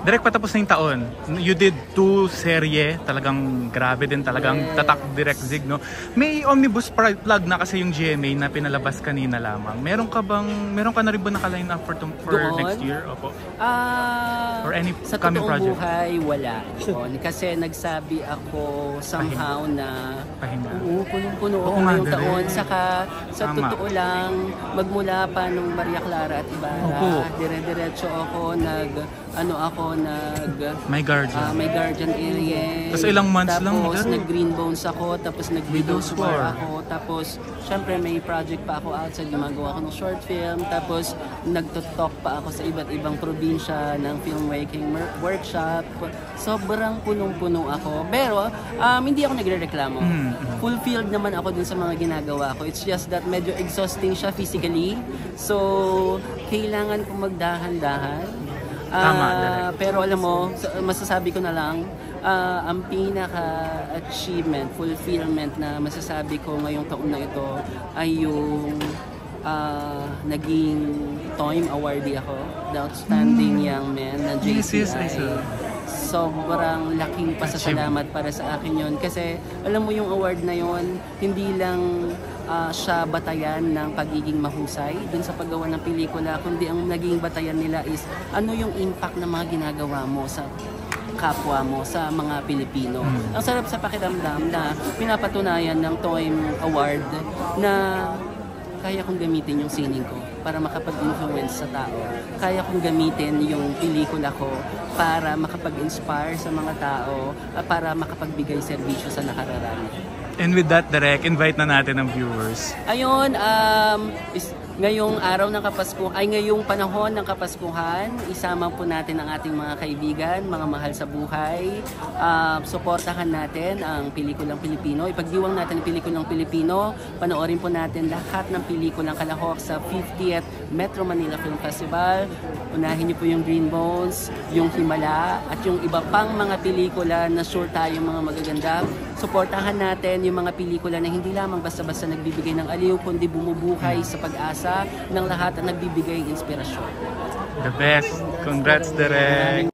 Direct patapos na yung taon. You did 2 serye, talagang grabe din, talagang tatak Direct Zig, no? May omnibus plug na kasi yung GMA na pinalabas kanina lamang. Meron ka na rin ba naka-line up for next year? Opo. Or any sa coming project? buhay, wala. Kasi nagsabi ako somehow na punong-puno ako ngayong taon. Saka sa totoo lang, magmula pa nung Maria Clara at Ibarra, dire-diretso ako My Guardian Aliens. Tapos ilang months lang. Tapos nag-Green Bones ako, tapos nag-Widow's War ako. Tapos syempre may project pa ako outside, gumagawa ako ng short film. Tapos nagtutok pa ako sa iba't ibang probinsya ng filmmaking workshop. Sobrang punong-puno ako. Pero hindi ako nagre-reklamo. Fulfilled naman ako dun sa mga ginagawa ko. It's just that medyo exhausting siya physically. So kailangan kong magdahan-dahan. Pero alam mo, masasabi ko na lang, ang pinaka-achievement, fulfillment na masasabi ko ngayong taon na ito ay yung naging TOIM awardee ako, the Outstanding Young Man na JCI. Sobrang laking pasasalamat para sa akin yon kasi alam mo yung award na yon, hindi lang siya batayan ng pagiging mahusay dun sa paggawa ng pelikula, kundi ang naging batayan nila is ano yung impact ng mga ginagawa mo sa kapwa mo, sa mga Pilipino. Ang sarap sa pakiramdam na pinapatunayan ng TOIM Award na kaya kong gamitin yung sining ko para makapag-influence sa tao. Kaya kong gamitin yung pelikula ko para makapag-inspire sa mga tao, para makapagbigay serbisyo sa nakararami. And with that, Direk, invite na natin ang viewers. Ayun, ngayong araw ng Kapaskuhan, ngayong panahon ng Kapaskuhan, isama po natin ang ating mga kaibigan, mga mahal sa buhay. Suportahan natin ang pelikulang Pilipino. Ipagdiwang natin ang pelikulang Pilipino. Panoorin po natin lahat ng pelikulang kalahok sa 50th Metro Manila Film Festival. Unahin niyo po yung Green Bones, yung Himala, at yung iba pang mga pelikula na sure tayo mga magaganda. Suportahan natin yung mga pelikula na hindi lamang basta-basta nagbibigay ng aliw, kundi bumubuhay sa pag-asa ng lahat at nagbibigay inspirasyon. The best. Congrats, Direk.